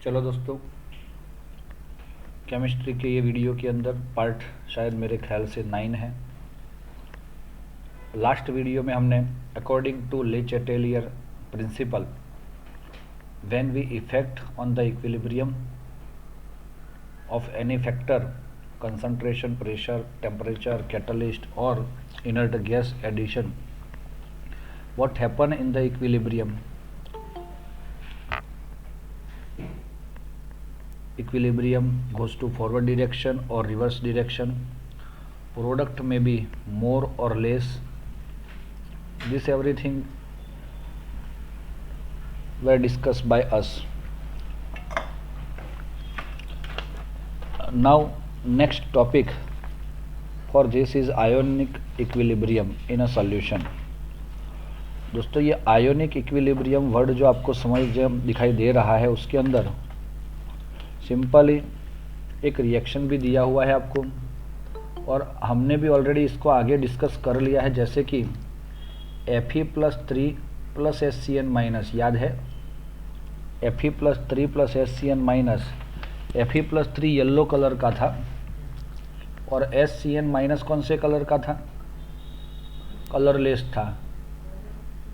चलो दोस्तों, केमिस्ट्री के ये वीडियो के अंदर पार्ट शायद मेरे ख्याल से 9 है। लास्ट वीडियो में हमने according to Le Chatelier principle when we effect on the equilibrium of any factor concentration, pressure, temperature, catalyst और inert gas addition, what happen in the equilibrium goes to forward direction or reverse direction. Product may be more or less. This everything were discussed by us. Now next topic for this is ionic equilibrium in a solution. दोस्तों, ये ionic equilibrium word जो आपको समझ दिखाई दे रहा है, उसके अंदर सिंपली एक रिएक्शन भी दिया हुआ है आपको, और हमने भी ऑलरेडी इसको आगे डिस्कस कर लिया है। जैसे कि Fe+3 + HCN-, याद है Fe+3 + HCN-। Fe+3 yellow colour का था और HCN- कौन से कलर का था? कलरलेस था।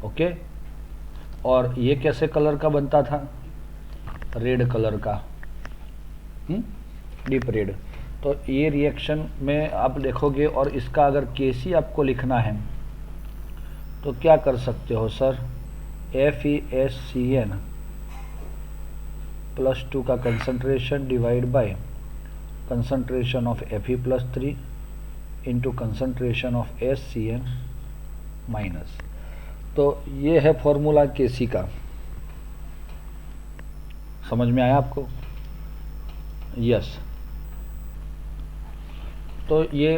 ओके, और ये कैसे कलर का बनता था? रेड कलर का, डीप रेड। तो ये रिएक्शन में आप देखोगे, और इसका अगर केसी आपको लिखना है तो क्या कर सकते हो सर? FeHCN +2 का concentration divide by concentration of Fe+3 into concentration of HCN-। तो ये है फॉर्मूला केसी का। समझ में आया आपको? यस। तो ये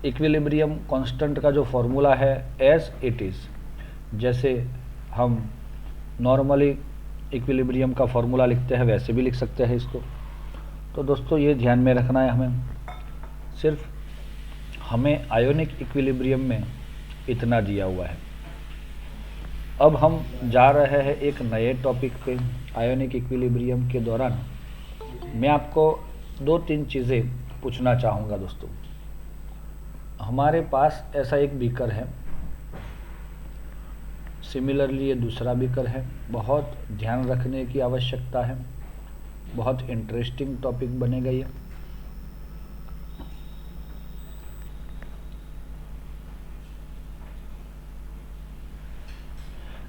इक्विलिब्रियम कांस्टेंट का जो फॉर्मूला है एज इट इज़, जैसे हम नॉर्मली इक्विलिब्रियम का फॉर्मूला लिखते हैं वैसे भी लिख सकते हैं इसको। तो दोस्तों, ये ध्यान में रखना है हमें, सिर्फ हमें आयोनिक इक्विलिब्रियम में इतना दिया हुआ है। अब हम जा रहे हैं एक नए टॉपिक पे। आयोनिक इक्विलिब्रियम के दौरान मैं आपको 2-3 चीज़ें पूछना चाहूँगा दोस्तों। हमारे पास ऐसा एक बीकर है, सिमिलरली ये दूसरा बीकर है। बहुत ध्यान रखने की आवश्यकता है, बहुत इंटरेस्टिंग टॉपिक बनेगा ये।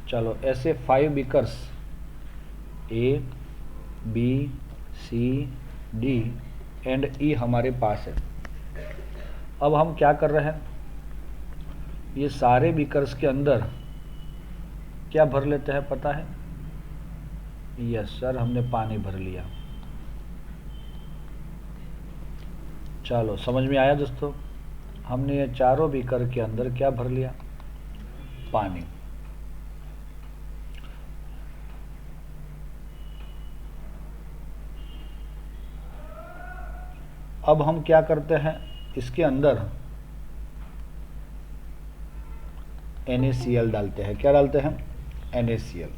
चलो, ऐसे 5 beakers A, B, C, D and E हमारे पास है। अब हम क्या कर रहे हैं? ये सारे बीकर्स के अंदर क्या भर लेते हैं पता है? यस सर, हमने पानी भर लिया। चलो, समझ में आया दोस्तों? हमने ये चारों बीकर के अंदर क्या भर लिया? पानी। अब हम क्या करते हैं? इसके अंदर NaCl डालते हैं। क्या डालते हैं? NaCl।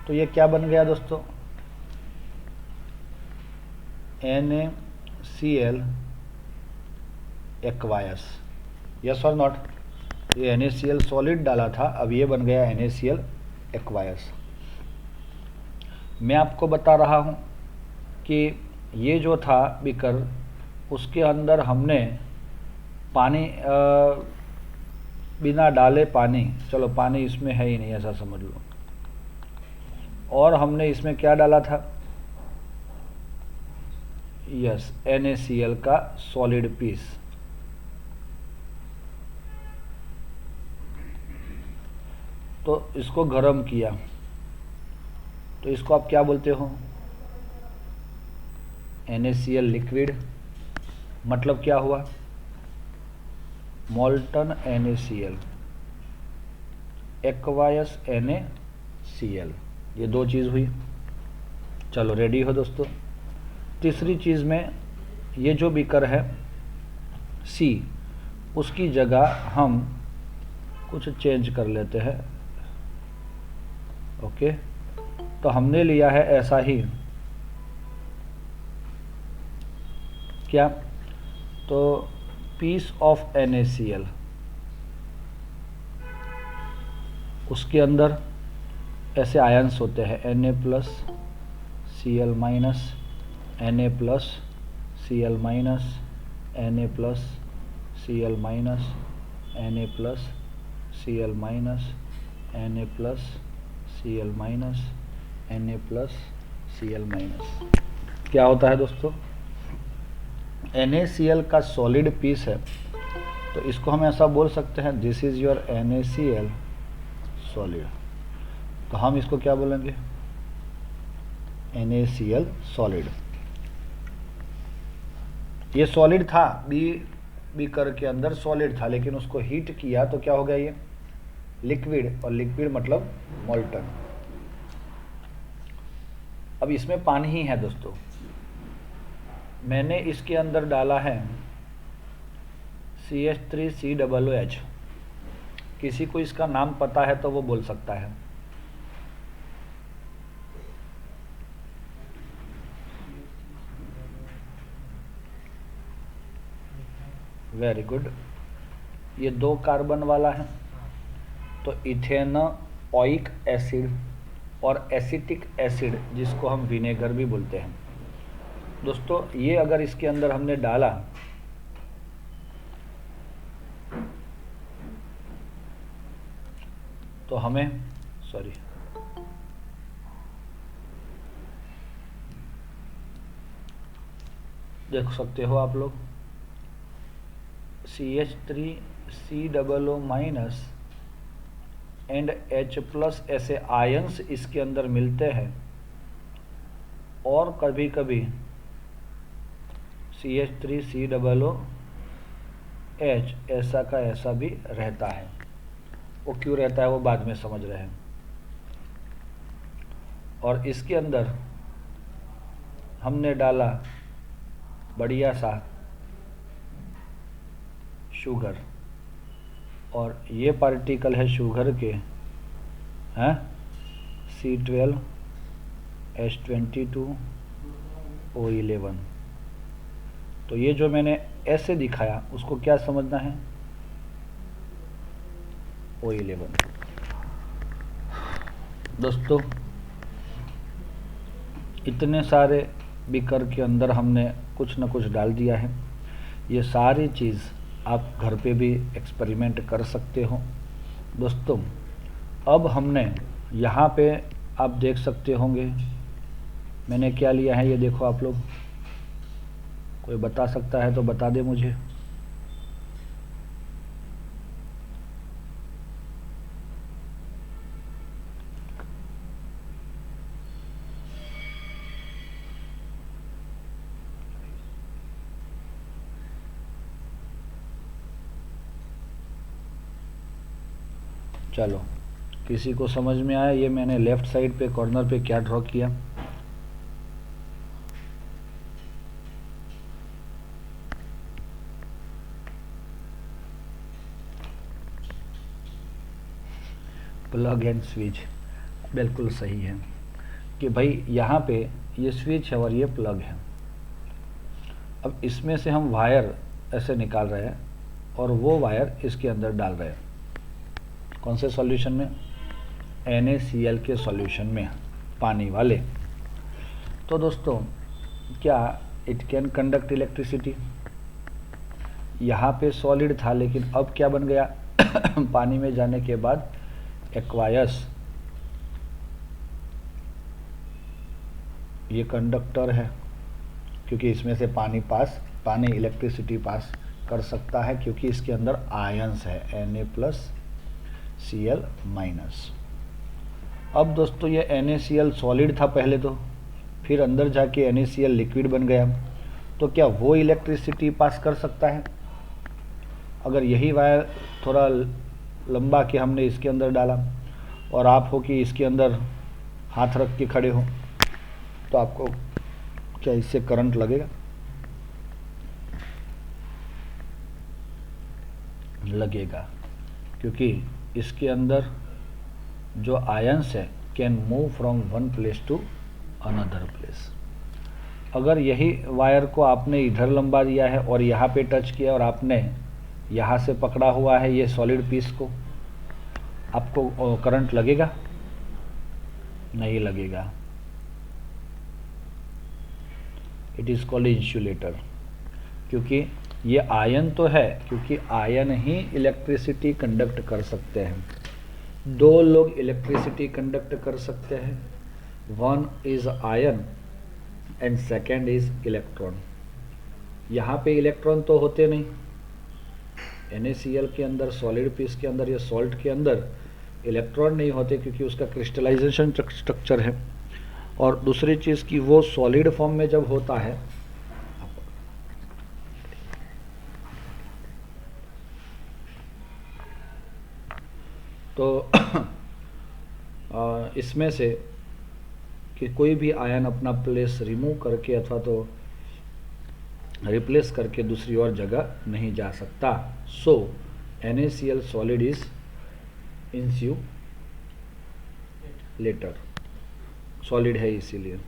तो ये क्या बन गया दोस्तों? NaCl aqueous. यस और नॉट? ये NaCl सॉलिड डाला था, अब ये बन गया NaCl एक्वायस। मैं आपको बता रहा हूँ कि ये जो था बीकर, उसके अंदर हमने पानी बिना डाले पानी, चलो पानी इसमें है ही नहीं ऐसा समझ लो, और हमने इसमें क्या डाला था? यस, NaCl का सॉलिड पीस। तो इसको गर्म किया, तो इसको आप क्या बोलते हो? NaCl liquid. मतलब क्या हुआ? Molten NaCl, aqueous NaCl। ये 2 चीज़ हुई। चलो, रेडी हो दोस्तों? तीसरी चीज़ में ये जो बीकर है C, उसकी जगह हम कुछ चेंज कर लेते हैं। ओके, तो हमने लिया है ऐसा ही, क्या, तो पीस ऑफ NaCl, उसके अंदर ऐसे आयंस होते हैं Na plus Cl minus, Na plus Cl minus, Na plus Cl minus, Na plus Cl minus, Na plus Cl minus, Na plus Cl minus. क्या होता है दोस्तों, NaCl का सॉलिड पीस है, तो इसको हम ऐसा बोल सकते हैं, this is your NaCl solid. तो हम इसको क्या बोलेंगे, NaCl सॉलिड। ये सॉलिड था, बीकर के अंदर सॉलिड था, लेकिन उसको हीट किया तो क्या हो गया, ये लिक्विड, और लिक्विड मतलब मोल्टन। अब इसमें पानी ही है दोस्तों, मैंने इसके अंदर डाला है CH3COOH। किसी को इसका नाम पता है तो वो बोल सकता है। वेरी गुड, ये 2 कार्बन वाला है, तो इथेनोइक एसिड और एसिटिक एसिड, जिसको हम विनेगर भी बोलते हैं। दोस्तों ये अगर इसके अंदर हमने डाला तो हमें, सॉरी, देख सकते हो आप लोग, CH3COO minus and H plus ऐसे आयंस इसके अंदर मिलते हैं, और कभी कभी CH3COOH ऐसा का ऐसा भी रहता है। वो क्यों रहता है वो बाद में समझ रहे हैं। और इसके अंदर हमने डाला बढ़िया सा शुगर, और ये पार्टिकल है शुगर के हैं, C12H22O11। तो ये जो मैंने ऐसे दिखाया उसको क्या समझना है, O11। दोस्तों इतने सारे बीकर के अंदर हमने कुछ न कुछ डाल दिया है। ये सारी चीज़ आप घर पे भी एक्सपेरिमेंट कर सकते हो। दोस्तों अब हमने यहाँ पे आप देख सकते होंगे मैंने क्या लिया है, ये देखो आप लोग, कोई बता सकता है तो बता दे मुझे। चलो किसी को समझ में आया, ये मैंने लेफ्ट साइड पे कॉर्नर पे क्या ड्रॉ किया, प्लग एंड स्विच। बिल्कुल सही है कि भाई यहाँ पे ये स्विच है और ये प्लग है। अब इसमें से हम वायर ऐसे निकाल रहे हैं और वो वायर इसके अंदर डाल रहे हैं। कौन से सॉल्यूशन में, NaCl के सॉल्यूशन में, पानी वाले। तो दोस्तों क्या इट कैन कंडक्ट इलेक्ट्रिसिटी, यहाँ पे सॉलिड था लेकिन अब क्या बन गया पानी में जाने के बाद एक्वायस, ये कंडक्टर है क्योंकि इसमें से पानी इलेक्ट्रिसिटी पास कर सकता है क्योंकि इसके अंदर आयंस है Na प्लस Cl माइनस। अब दोस्तों ये NaCl सॉलिड था पहले, तो फिर अंदर जाके NaCl लिक्विड बन गया, तो क्या वो इलेक्ट्रिसिटी पास कर सकता है? अगर यही वायर थोड़ा लंबा के हमने इसके अंदर डाला और आप हो कि इसके अंदर हाथ रख के खड़े हो, तो आपको क्या इससे करंट लगेगा? लगेगा, क्योंकि इसके अंदर जो आयंस है can move from one place to another place. अगर यही वायर को आपने इधर लंबा दिया है और यहाँ पे टच किया और आपने यहाँ से पकड़ा हुआ है ये सॉलिड पीस को, आपको करंट लगेगा? नहीं लगेगा। इट इज कॉल्ड इंसुलेटर, क्योंकि ये आयन तो है, क्योंकि आयन ही इलेक्ट्रिसिटी कंडक्ट कर सकते हैं। दो लोग इलेक्ट्रिसिटी कंडक्ट कर सकते हैं, one is ion and second is electron. यहाँ पे इलेक्ट्रॉन तो होते नहीं, NaCl के अंदर, सॉलिड पीस के अंदर या सॉल्ट के अंदर इलेक्ट्रॉन नहीं होते, क्योंकि उसका क्रिस्टलाइजेशन स्ट्रक्चर है। और दूसरी चीज़ कि वो सॉलिड फॉर्म में जब होता है, तो इसमें से कि कोई भी आयन अपना प्लेस रिमूव करके अथवा तो रिप्लेस करके दूसरी और जगह नहीं जा सकता। सो NaCl solid is insulator, solid है इसीलिए।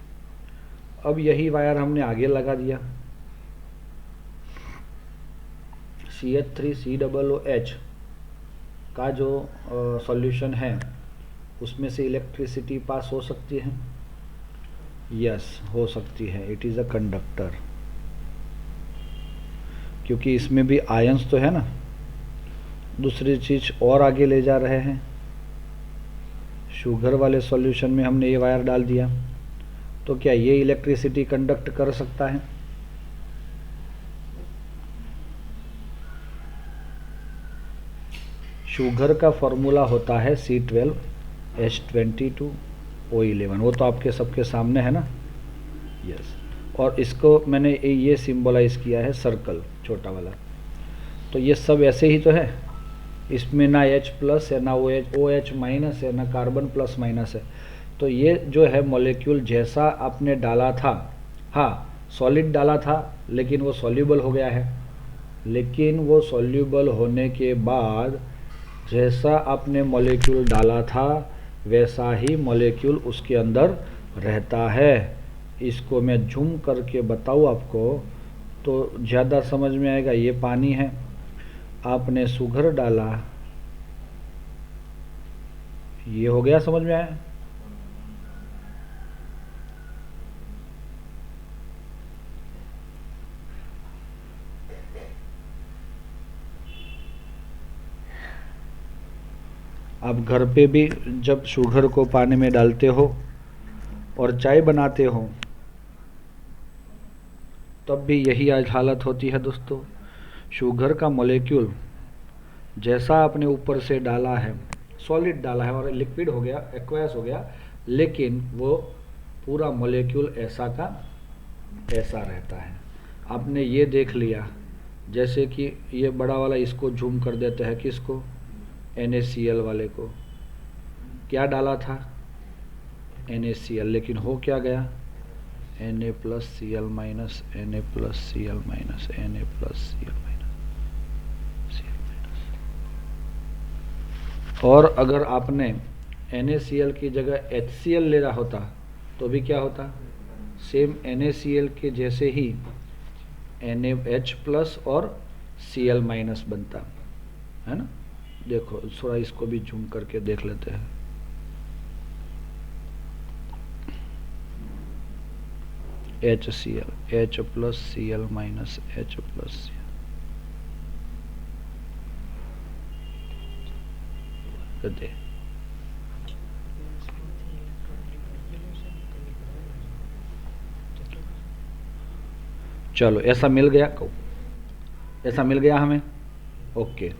अब यही वायर हमने आगे लगा दिया, CH3COOH का जो सॉल्यूशन है उसमें से इलेक्ट्रिसिटी पास हो सकती है? यस, हो सकती है। इट इज़ अ कंडक्टर, क्योंकि इसमें भी आयंस तो है ना। दूसरी चीज और आगे ले जा रहे हैं, शुगर वाले सॉल्यूशन में हमने ये वायर डाल दिया, तो क्या ये इलेक्ट्रिसिटी कंडक्ट कर सकता है? शुगर का फॉर्मूला होता है C12H22O11, वो तो आपके सबके सामने है ना। यस, और इसको मैंने ये सिंबलाइज किया है सर्कल छोटा वाला। तो ये सब ऐसे ही तो है, इसमें ना H प्लस है, ना OH माइनस है, ना कार्बन प्लस माइनस है। तो ये जो है मॉलिक्यूल जैसा आपने डाला था, हाँ सॉलिड डाला था, लेकिन वो सॉल्यूबल हो गया है। लेकिन वो सॉल्यूबल होने के बाद जैसा आपने मॉलिक्यूल डाला था वैसा ही मॉलिक्यूल उसके अंदर रहता है। इसको मैं जूम करके बताऊँ आपको तो ज़्यादा समझ में आएगा। ये पानी है, आपने शुगर डाला, ये हो गया, समझ में आया? आप घर पे भी जब शुगर को पानी में डालते हो और चाय बनाते हो तब भी यही आज हालत होती है दोस्तों। शुगर का मॉलिक्यूल जैसा आपने ऊपर से डाला है, सॉलिड डाला है और लिक्विड हो गया, एक्वायस हो गया, लेकिन वो पूरा मॉलिक्यूल ऐसा का ऐसा रहता है। आपने ये देख लिया, जैसे कि ये बड़ा वाला, इसको जूम कर देते हैं, किसको? NaCl वाले को। क्या डाला था? NaCl, लेकिन हो क्या गया? Na plus Cl minus, Na plus Cl minus, Na plus Cl minus, Cl minus. और अगर आपने NaCl की जगह HCl ले रहा होता तो भी क्या होता? सेम NaCl के जैसे ही NaH प्लस और Cl माइनस बनता है ना। देखो थोड़ा इसको भी जूम करके देख लेते हैं। HCl, H plus Cl minus H plus Cl। चलो ऐसा मिल गया, ऐसा मिल गया हमें। ओके,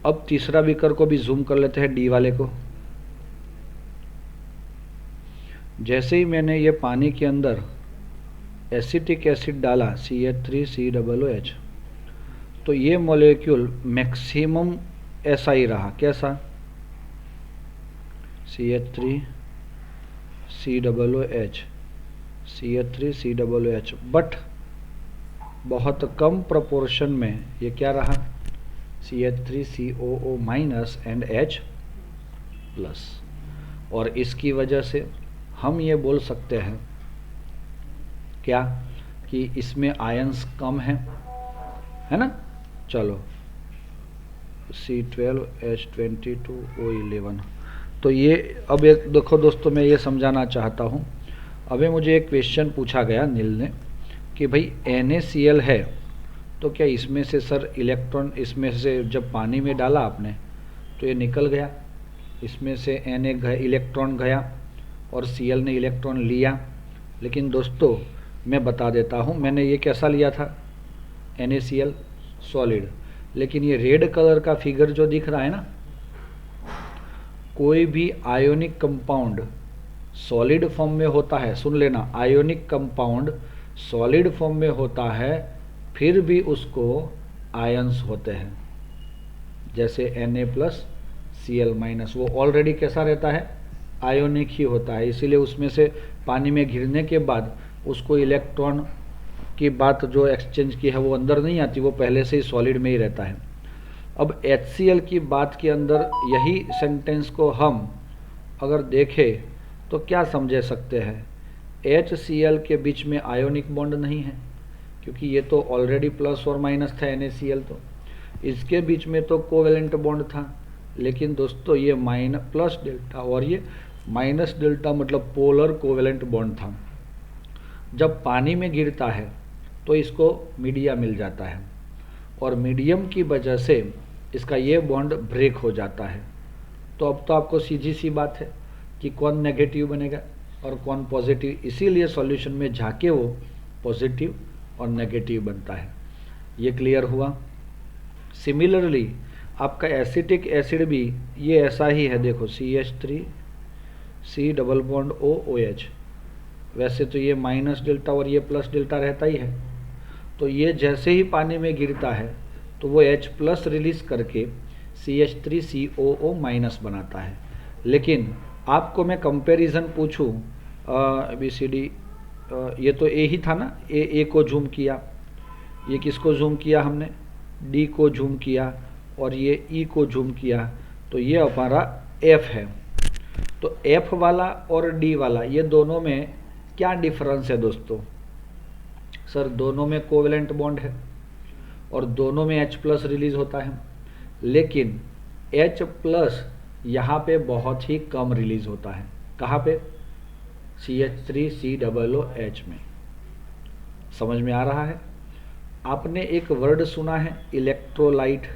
अब तीसरा बीकर को भी जूम कर लेते हैं, डी वाले को। जैसे ही मैंने ये पानी के अंदर एसिटिक एसिड डाला CH3COOH, तो ये मॉलिक्यूल मैक्सिमम ऐसा ही रहा। कैसा? CH3COOH, CH3COOH, बट बहुत कम प्रोपोर्शन में ये क्या रहा? CH3COO minus and H plus. और इसकी वजह से हम ये बोल सकते हैं क्या कि इसमें आयंस कम है ना। चलो C12H22O11। तो ये अब एक देखो दोस्तों, मैं ये समझाना चाहता हूँ। अभी मुझे एक क्वेश्चन पूछा गया नील ने कि भाई NaCl है, तो क्या इसमें से सर इलेक्ट्रॉन, इसमें से जब पानी में डाला आपने तो ये निकल गया, इसमें से Na इलेक्ट्रॉन गया और Cl ने इलेक्ट्रॉन लिया। लेकिन दोस्तों मैं बता देता हूँ, मैंने ये कैसा लिया था, NaCl सॉलिड। लेकिन ये रेड कलर का फिगर जो दिख रहा है ना, कोई भी आयोनिक कंपाउंड सॉलिड फॉर्म में होता है, सुन लेना, आयोनिक कंपाउंड सॉलिड फॉर्म में होता है फिर भी उसको आयंस होते हैं। जैसे Na+Cl-, वो ऑलरेडी कैसा रहता है, आयोनिक ही होता है। इसीलिए उसमें से पानी में गिरने के बाद उसको इलेक्ट्रॉन की बात जो एक्सचेंज की है वो अंदर नहीं आती, वो पहले से ही सॉलिड में ही रहता है। अब HCl की बात के अंदर यही सेंटेंस को हम अगर देखें तो क्या समझ सकते हैं, HCl के बीच में आयोनिक बॉन्ड नहीं है क्योंकि ये तो ऑलरेडी प्लस और माइनस था NaCl, तो इसके बीच में तो कोवेलेंट बॉन्ड था। लेकिन दोस्तों ये प्लस डेल्टा और ये माइनस डेल्टा मतलब पोलर कोवेलेंट बॉन्ड था। जब पानी में गिरता है तो इसको मीडिया मिल जाता है और मीडियम की वजह से इसका ये बॉन्ड ब्रेक हो जाता है। तो अब तो आपको सीधी सी बात है कि कौन नेगेटिव बनेगा और कौन पॉजिटिव, इसीलिए सॉल्यूशन में जाके वो पॉजिटिव और नेगेटिव बनता है। ये क्लियर हुआ। सिमिलरली आपका एसिटिक एसिड भी ये ऐसा ही है, देखो CH3 C double bond OOH। वैसे तो ये माइनस डेल्टा और ये प्लस डेल्टा रहता ही है, तो ये जैसे ही पानी में गिरता है तो वो H+ रिलीज करके CH3COO- बनाता है। लेकिन आपको मैं कंपैरिजन पूछूं, ABCD, ये तो A ही था ना, A को जूम किया, ये किसको जूम किया हमने, D को जूम किया, और ये E को जूम किया, तो ये हमारा F है। तो F वाला और D वाला ये दोनों में क्या डिफरेंस है दोस्तों, सर दोनों में कोवेलेंट बॉन्ड है और दोनों में H+ रिलीज होता है, लेकिन H+ यहाँ पे बहुत ही कम रिलीज होता है। कहाँ पे, CH3COOH में। समझ में आ रहा है। आपने एक वर्ड सुना है इलेक्ट्रोलाइट,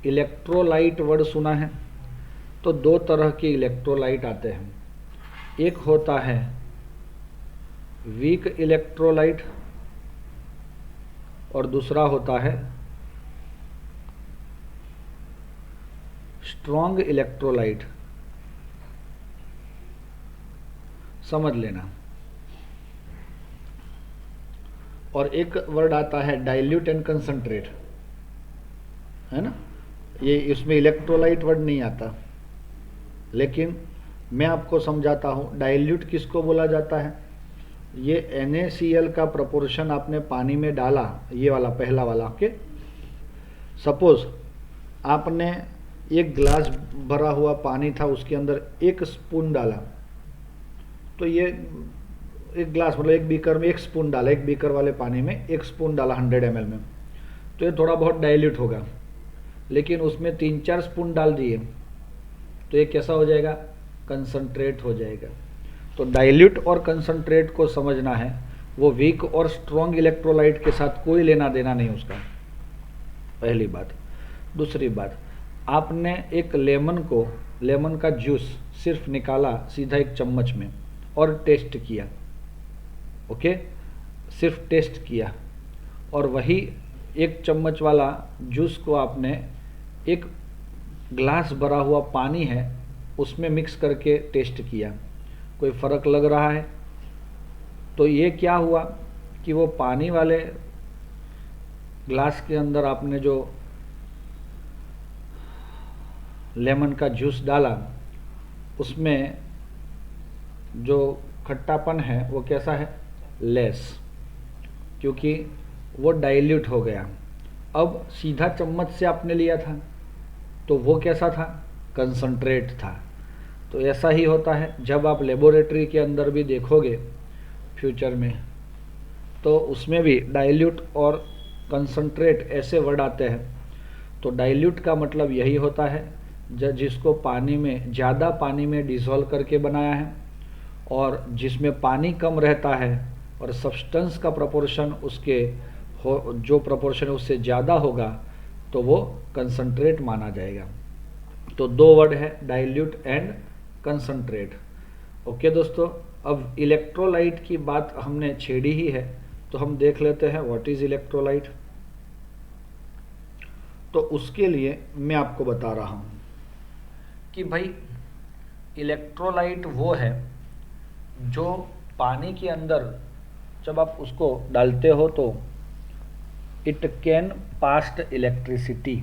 इलेक्ट्रोलाइट वर्ड सुना है। तो दो तरह के इलेक्ट्रोलाइट आते हैं, एक होता है वीक इलेक्ट्रोलाइट और दूसरा होता है स्ट्रॉन्ग इलेक्ट्रोलाइट। समझ लेना। और एक वर्ड आता है डाइल्यूट एंड कंसंट्रेट, है ना, ये इसमें इलेक्ट्रोलाइट वर्ड नहीं आता, लेकिन मैं आपको समझाता हूँ। डाइल्यूट किसको बोला जाता है, ये NaCl का प्रोपोर्शन आपने पानी में डाला, ये वाला पहला वाला, ओके। सपोज आपने एक ग्लास भरा हुआ पानी था, उसके अंदर 1 स्पून डाला, तो ये एक ग्लास मतलब एक बीकर में 1 स्पून डाला, एक बीकर वाले पानी में 1 स्पून डाला 100 ml में, तो ये थोड़ा बहुत डाइल्यूट होगा। लेकिन उसमें 3-4 स्पून डाल दिए तो ये कैसा हो जाएगा, कंसंट्रेट हो जाएगा। तो डाइल्यूट और कंसंट्रेट को समझना है, वो वीक और स्ट्रॉन्ग इलेक्ट्रोलाइट के साथ कोई लेना देना नहीं उसका, पहली बात। दूसरी बात, आपने एक लेमन का जूस सिर्फ निकाला सीधा एक चम्मच में और टेस्ट किया, ओके, सिर्फ टेस्ट किया, और वही 1 चम्मच वाला जूस को आपने एक ग्लास भरा हुआ पानी है उसमें मिक्स करके टेस्ट किया, कोई फ़र्क लग रहा है? तो ये क्या हुआ कि वो पानी वाले ग्लास के अंदर आपने जो लेमन का जूस डाला, उसमें जो खट्टापन है वो कैसा है, लेस, क्योंकि वो डाइल्यूट हो गया। अब सीधा चम्मच से आपने लिया था तो वो कैसा था, कंसंट्रेट था। तो ऐसा ही होता है जब आप लेबोरेटरी के अंदर भी देखोगे फ्यूचर में, तो उसमें भी डाइल्यूट और कंसंट्रेट ऐसे वर्ड आते हैं। तो डाइल्यूट का मतलब यही होता है जिसको पानी में, ज़्यादा पानी में डिज़ोल्व करके बनाया है, और जिसमें पानी कम रहता है और सब्सटेंस का प्रोपोर्शन उसके जो प्रोपोर्शन है उससे ज़्यादा होगा, तो वो कंसंट्रेट माना जाएगा। तो दो वर्ड है, डाइल्यूट एंड कंसंट्रेट। ओके दोस्तों, अब इलेक्ट्रोलाइट की बात हमने छेड़ी ही है, तो हम देख लेते हैं व्हाट इज इलेक्ट्रोलाइट। तो उसके लिए मैं आपको बता रहा हूं कि भाई इलेक्ट्रोलाइट वो है जो पानी के अंदर जब आप उसको डालते हो तो it can pass electricity,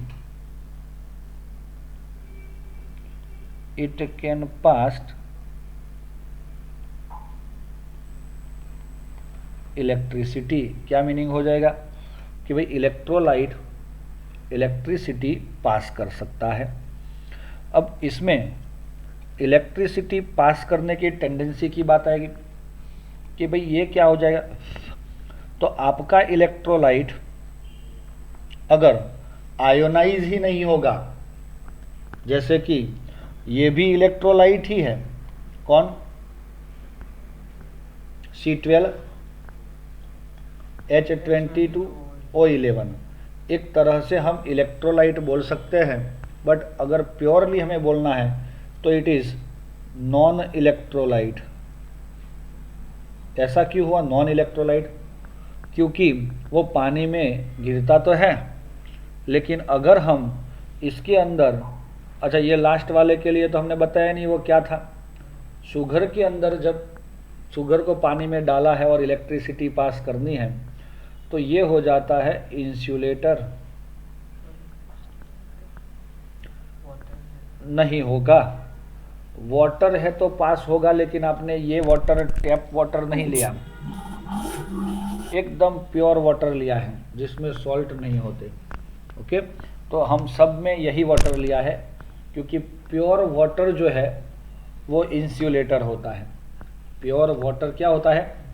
it can pass electricity. क्या मीनिंग हो जाएगा कि भाई इलेक्ट्रोलाइट इलेक्ट्रिसिटी पास कर सकता है। अब इसमें इलेक्ट्रिसिटी पास करने की टेंडेंसी की बात आएगी कि भाई ये क्या हो जाएगा। तो आपका इलेक्ट्रोलाइट अगर आयोनाइज ही नहीं होगा, जैसे कि ये भी इलेक्ट्रोलाइट ही है, कौन, C12 H22O11, एक तरह से हम इलेक्ट्रोलाइट बोल सकते हैं, बट अगर प्योरली हमें बोलना है तो इट इज नॉन इलेक्ट्रोलाइट। ऐसा क्यों हुआ नॉन इलेक्ट्रोलाइट, क्योंकि वो पानी में गिरता तो है, लेकिन अगर हम इसके अंदर, अच्छा ये लास्ट वाले के लिए तो हमने बताया नहीं वो क्या था, शुगर के अंदर जब शुगर को पानी में डाला है और इलेक्ट्रिसिटी पास करनी है तो ये हो जाता है इंसुलेटर। नहीं होगा, वाटर है तो पास होगा, लेकिन आपने ये वाटर टैप वाटर नहीं लिया, एकदम प्योर वाटर लिया है जिसमें सॉल्ट नहीं होते। ओके, तो हम सब में यही वाटर लिया है, क्योंकि प्योर वाटर जो है वो इंसुलेटर होता है। प्योर वाटर क्या होता है,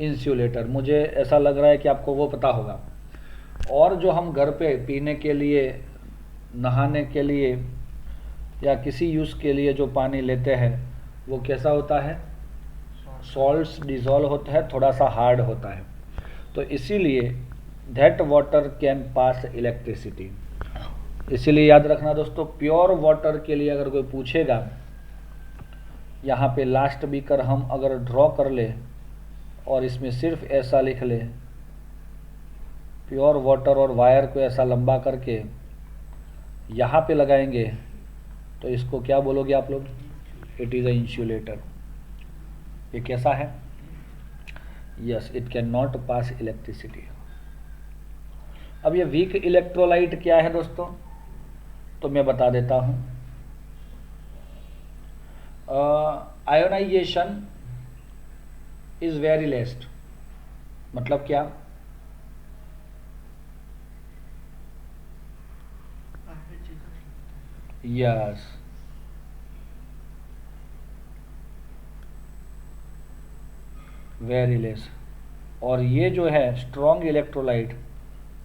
इंसुलेटर। मुझे ऐसा लग रहा है कि आपको वो पता होगा। और जो हम घर पे पीने के लिए, नहाने के लिए या किसी यूज़ के लिए जो पानी लेते हैं वो कैसा होता है, सॉल्ट्स डिज़ोल्व होता है, थोड़ा सा हार्ड होता है। तो इसीलिए that water can pass electricity. इसीलिए याद रखना दोस्तों, प्योर वाटर के लिए अगर कोई पूछेगा, यहाँ पे लास्ट बीकर हम अगर ड्रॉ कर ले और इसमें सिर्फ ऐसा लिख ले, प्योर वाटर, और वायर को ऐसा लंबा करके यहाँ पे लगाएंगे, तो इसको क्या बोलोगे आप लोग, इट इज़ अ इंसुलेटर। ये कैसा है, yes, it can not pass electricity. अब ये वीक इलेक्ट्रोलाइट क्या है दोस्तों, तो मैं बता देता हूँ। आयोनाइजेशन इज वेरी लेस, मतलब क्या, यस, वेरी लेस। और ये जो है स्ट्रॉन्ग इलेक्ट्रोलाइट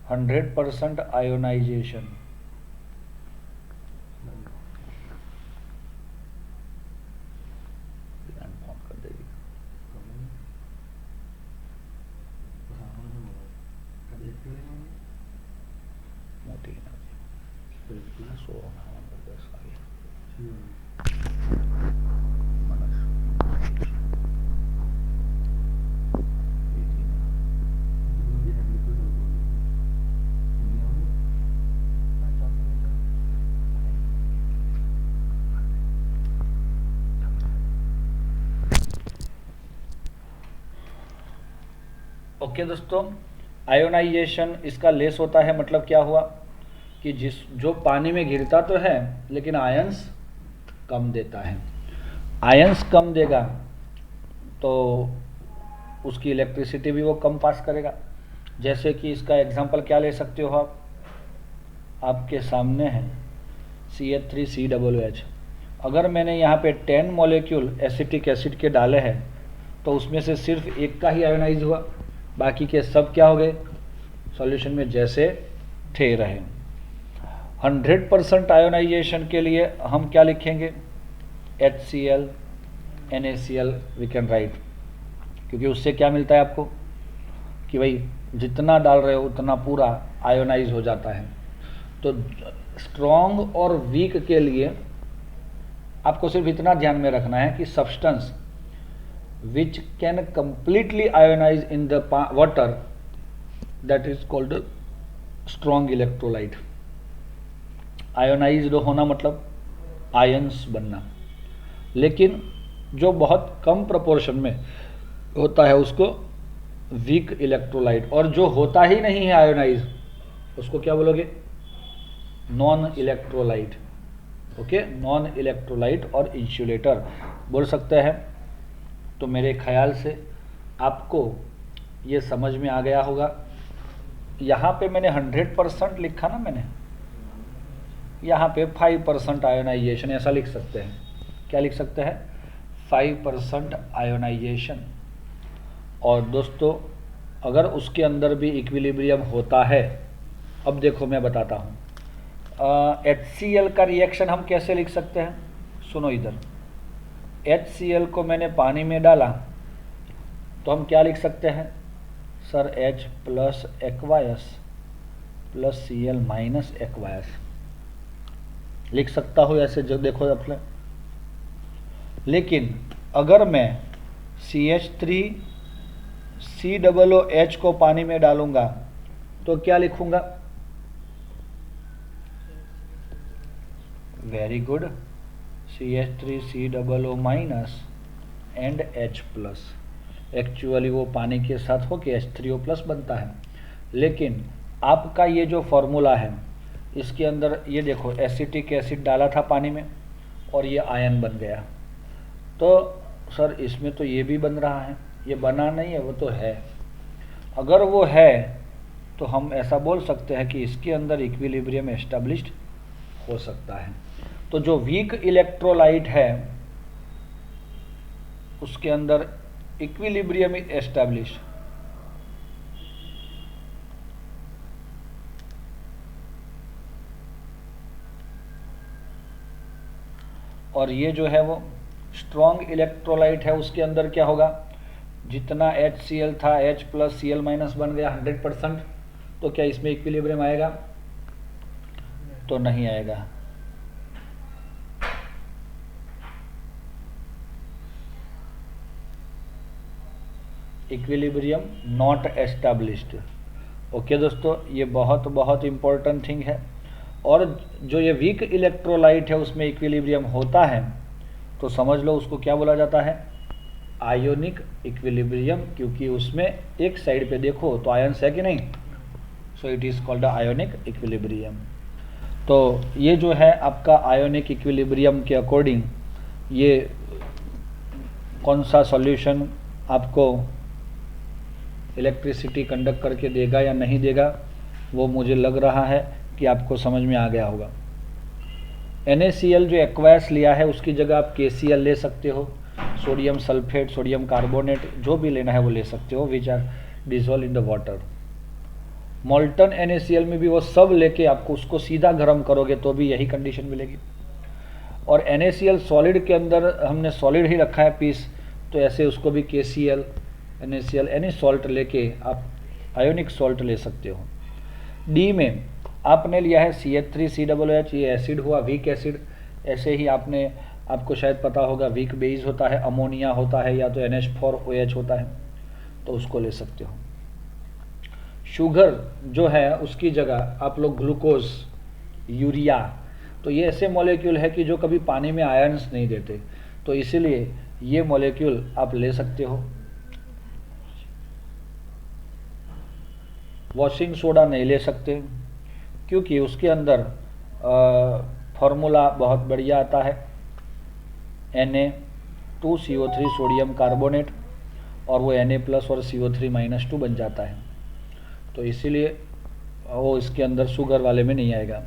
100% आयोनाइजेशन। ओके दोस्तों, आयोनाइजेशन इसका लेस होता है, मतलब क्या हुआ कि जो पानी में गिरता तो है लेकिन आयंस कम देता है। आयंस कम देगा तो उसकी इलेक्ट्रिसिटी भी वो कम पास करेगा। जैसे कि इसका एग्जांपल क्या ले सकते हो आप, आपके सामने है CH3COOH। अगर मैंने यहाँ पे 10 मॉलिक्यूल एसिटिक एसिड के डाले हैं तो उसमें से सिर्फ एक का ही आयोनाइज हुआ, बाकी के सब क्या हो गए, सॉल्यूशन में जैसे थे रहे। 100% आयोनाइजेशन के लिए हम क्या लिखेंगे, HCl NaCl we can write, क्योंकि उससे क्या मिलता है आपको कि भाई जितना डाल रहे हो उतना पूरा आयोनाइज हो जाता है। तो स्ट्रॉन्ग और वीक के लिए आपको सिर्फ इतना ध्यान में रखना है कि substance which can completely ionize in the water, that is called strong electrolyte. Ionized होना मतलब आयंस बनना, लेकिन जो बहुत कम प्रोपोर्शन में होता है उसको वीक इलेक्ट्रोलाइट, और जो होता ही नहीं है आयोनाइज उसको क्या बोलोगे, non electrolyte. Okay, non electrolyte और इंसुलेटर बोल सकते हैं। तो मेरे ख्याल से आपको ये समझ में आ गया होगा। यहाँ पे मैंने 100% लिखा ना, मैंने यहाँ पे 5% आयोनाइजेशन ऐसा लिख सकते हैं। क्या लिख सकते हैं, 5% आयोनाइजेशन। और दोस्तों अगर उसके अंदर भी इक्विलिब्रियम होता है, अब देखो मैं बताता हूँ, HCl का रिएक्शन हम कैसे लिख सकते हैं, सुनो इधर। HCl को मैंने पानी में डाला तो हम क्या लिख सकते हैं sir, H plus aqueous plus Cl minus aqueous लिख सकता हूँ ऐसे, जो देखो अपने। लेकिन अगर मैं CH3COOH को पानी में डालूंगा तो क्या लिखूंगा, very good, CH3COO minus and H plus. Actually वो पानी के साथ होके H3O प्लस बनता है, लेकिन आपका ये जो फॉर्मूला है इसके अंदर ये देखो एसिटिक एसिड डाला था पानी में और ये आयन बन गया। तो सर इसमें तो ये भी बन रहा है, ये बना नहीं है, वो तो है। अगर वो है तो हम ऐसा बोल सकते हैं कि इसके अंदर इक्विलिब्रियम एस्टेब्लिश्ड हो सकता है। तो जो वीक इलेक्ट्रोलाइट है उसके अंदर इक्विलिब्रियम एस्टेब्लिश, और ये जो है वो स्ट्रॉन्ग इलेक्ट्रोलाइट है, उसके अंदर क्या होगा, जितना HCl था H प्लस Cl माइनस बन गया 100%। तो क्या इसमें इक्विलिब्रियम आएगा, तो नहीं आएगा। Equilibrium not established. ओके दोस्तों, ये बहुत बहुत इंपॉर्टेंट थिंग है। और जो ये वीक इलेक्ट्रोलाइट है उसमें इक्विलिब्रियम होता है तो समझ लो उसको क्या बोला जाता है, आयोनिक इक्विलिब्रियम, क्योंकि उसमें एक साइड पे देखो तो आयंस है कि नहीं, so it is called ionic equilibrium. तो ये जो है आपका आयोनिक इक्विलिब्रियम के अकॉर्डिंग ये कौन सा सॉल्यूशन आपको इलेक्ट्रिसिटी कंडक्ट करके देगा या नहीं देगा, वो मुझे लग रहा है कि आपको समझ में आ गया होगा। NaCl जो एक्वायस लिया है उसकी जगह आप KCl ले सकते हो, सोडियम सल्फेट, सोडियम कार्बोनेट, जो भी लेना है वो ले सकते हो, which are dissolve in the water. Molten NaCl में भी वो सब लेके आपको उसको सीधा गर्म करोगे तो भी यही कंडीशन मिलेगी। और NaCl सॉलिड के अंदर हमने सॉलिड ही रखा है पीस, तो ऐसे उसको भी KCl NaCl एनी सॉल्ट लेके आप आयोनिक सॉल्ट ले सकते हो। डी में आपने लिया है CH3COOH, ये एसिड हुआ, वीक एसिड। ऐसे ही आपको शायद पता होगा वीक बेस होता है, अमोनिया होता है, या तो NH4OH होता है, तो उसको ले सकते हो। शुगर जो है उसकी जगह आप लोग ग्लूकोज, यूरिया, तो ये ऐसे मॉलिक्यूल है कि जो कभी पानी में आयन्स नहीं देते, तो इसीलिए ये मॉलिक्यूल आप ले सकते हो। वॉशिंग सोडा नहीं ले सकते क्योंकि उसके अंदर फॉर्मूला बहुत बढ़िया आता है, Na2CO3 सोडियम कार्बोनेट, और वो Na+ और CO3- 2 बन जाता है। तो इसीलिए वो इसके अंदर शुगर वाले में नहीं आएगा।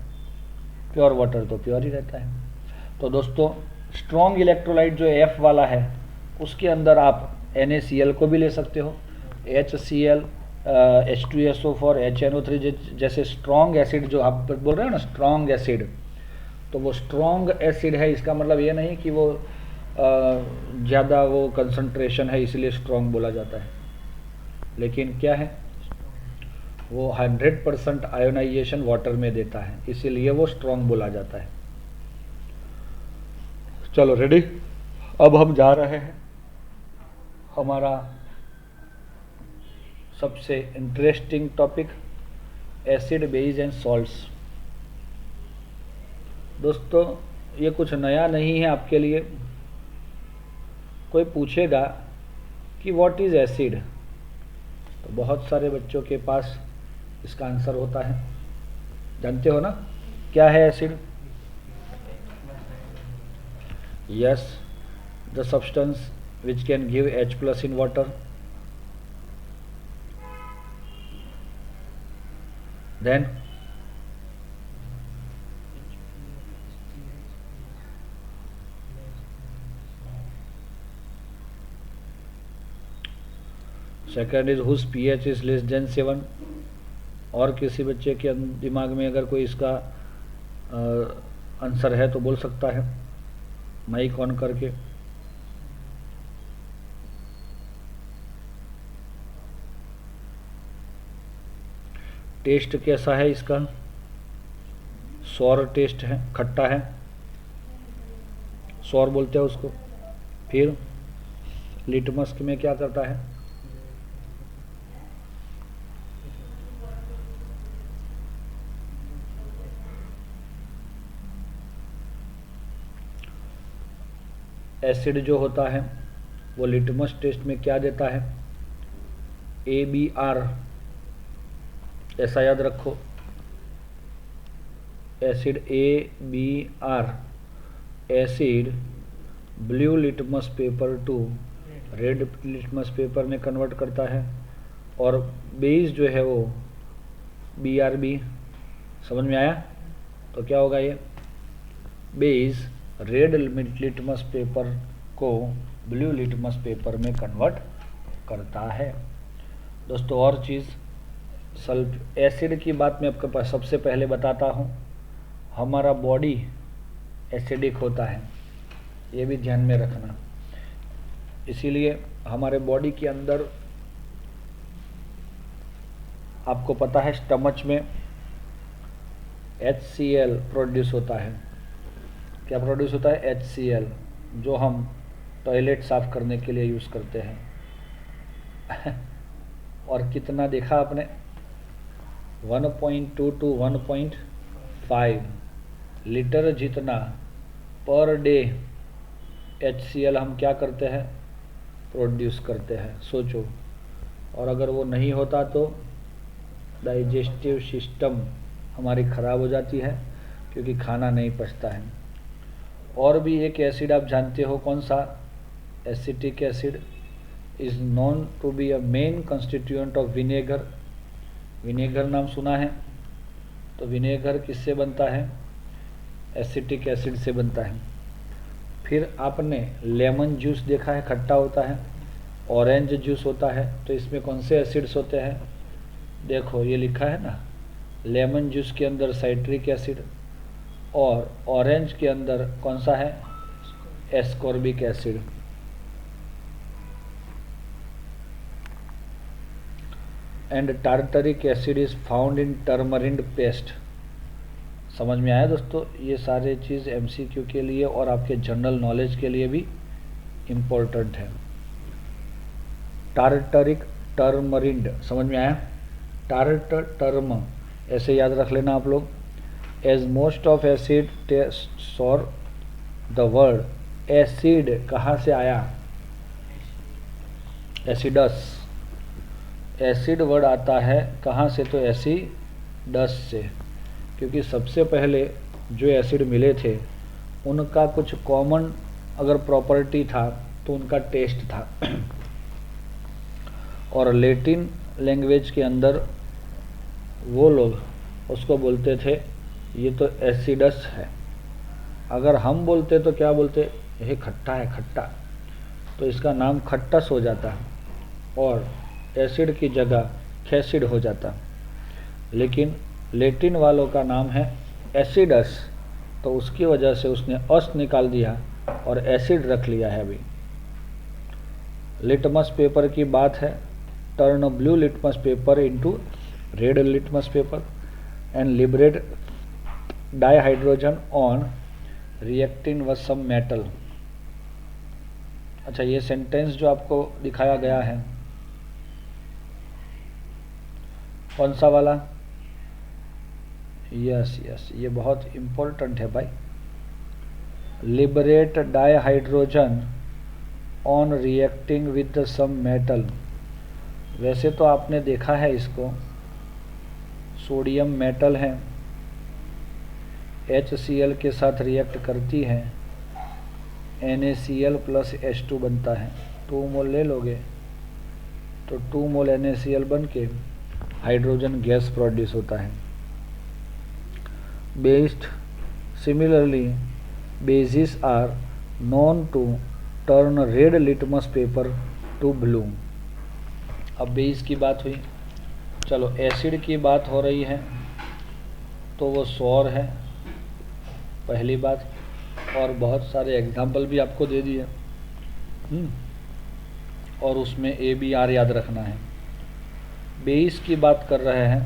प्योर वाटर तो प्योर ही रहता है। तो दोस्तों स्ट्रॉन्ग इलेक्ट्रोलाइट जो F वाला है उसके अंदर आप NaCl को भी ले सकते हो, HCl, H2SO4, HNO3 जैसे स्ट्रॉन्ग एसिड जो आप बोल रहे हो ना स्ट्रॉन्ग एसिड, तो वो स्ट्रॉन्ग एसिड है, इसका मतलब ये नहीं कि वो ज़्यादा वो कंसंट्रेशन है इसलिए स्ट्रॉन्ग बोला जाता है, लेकिन क्या है वो 100% आयोनाइजेशन वाटर में देता है इसीलिए वो स्ट्रॉन्ग बोला जाता है। चलो रेडी, अब हम जा रहे हैं हमारा सबसे interesting topic acid, base and salts. दोस्तों ये कुछ नया नहीं है आपके लिए। कोई पूछेगा कि व्हाट इज़ एसिड, तो बहुत सारे बच्चों के पास इसका आंसर होता है। जानते हो ना क्या है acid? Yes, the substance which can give H plus in water. Then second is whose pH is less than 7। और किसी बच्चे के दिमाग में अगर कोई इसका आंसर है तो बोल सकता है माइक ऑन करके। टेस्ट कैसा है इसका? सौर टेस्ट है, खट्टा है, सौर बोलते हैं उसको। फिर लिटमस में क्या करता है? एसिड जो होता है वो लिटमस टेस्ट में क्या देता है? ABR, ऐसा याद रखो, acid ABR, acid blue litmus paper two red litmus paper में कन्वर्ट करता है, और बेस जो है वो BRB। समझ में आया? तो क्या होगा ये? बेस रेड लिटमस पेपर को ब्लू लिटमस पेपर में कन्वर्ट करता है। दोस्तों और चीज़, सल्फ एसिड की बात मैं आपके पास सबसे पहले बताता हूँ। हमारा बॉडी एसिडिक होता है, ये भी ध्यान में रखना। इसीलिए हमारे बॉडी के अंदर आपको पता है स्टमच में HCl प्रोड्यूस होता है। क्या प्रोड्यूस होता है? HCl, जो हम टॉयलेट साफ करने के लिए यूज़ करते हैं। और कितना देखा आपने? 1.2 to 1.5 लीटर जितना पर डे HCl हम क्या करते हैं? प्रोड्यूस करते हैं। सोचो, और अगर वो नहीं होता तो डाइजेस्टिव सिस्टम हमारी ख़राब हो जाती है क्योंकि खाना नहीं पचता है। और भी एक एसिड आप जानते हो, कौन सा? Acetic acid is known to be a main constituent of vinegar. Vinegar नाम सुना है? तो विनेगर किससे बनता है? एसिटिक एसिड से बनता है। फिर आपने लेमन जूस देखा है, खट्टा होता है। ऑरेंज जूस होता है, तो इसमें कौन से एसिड्स होते हैं? देखो ये लिखा है ना, लेमन जूस के अंदर साइट्रिक एसिड, और ऑरेंज के अंदर कौन सा है? Ascorbic acid. And tartaric acid is found in tamarind paste. समझ में आया दोस्तों? ये सारे चीज़ MCQ के लिए और आपके जनरल नॉलेज के लिए भी इम्पोर्टेंट है। टार्टरिक, टर्मरिन, समझ में आया? टर्म ऐसे याद रख लेना आप लोग। As most of acid taste और द वर्ड एसिड कहाँ से आया? एसिडस। एसिड वर्ड आता है कहाँ से? तो एसिडस से, क्योंकि सबसे पहले जो एसिड मिले थे उनका कुछ कॉमन अगर प्रॉपर्टी था तो उनका टेस्ट था। और लैटिन लैंग्वेज के अंदर वो लोग उसको बोलते थे ये तो एसिडस है। अगर हम बोलते तो क्या बोलते, ये खट्टा है खट्टा, तो इसका नाम खट्टस हो जाता और एसिड की जगह खैसिड हो जाता। लेकिन लैटिन वालों का नाम है एसिडस, तो उसकी वजह से उसने अस निकाल दिया और एसिड रख लिया है। अभी लिटमस पेपर की बात है, turn blue litmus paper into red litmus paper and liberate dihydrogen on reacting with some metal. अच्छा, ये सेंटेंस जो आपको दिखाया गया है कौन सा वाला? यस यस, ये बहुत इम्पोर्टेंट है भाई। Liberate dihydrogen on reacting with some metal. वैसे तो आपने देखा है इसको, सोडियम मेटल है, HCl के साथ रिएक्ट करती है, NaCl प्लस H2 बनता है। 2 मोल ले लोगे तो 2 मोल NaCl बन के हाइड्रोजन गैस प्रोड्यूस होता है। Based similarly bases are known to turn red litmus paper to blue। अब बेस की बात हुई, चलो एसिड की बात हो रही है तो वो सौर है पहली बात, और बहुत सारे एग्जाम्पल भी आपको दे दिए, और उसमें ABR याद रखना है। बेस की बात कर रहे हैं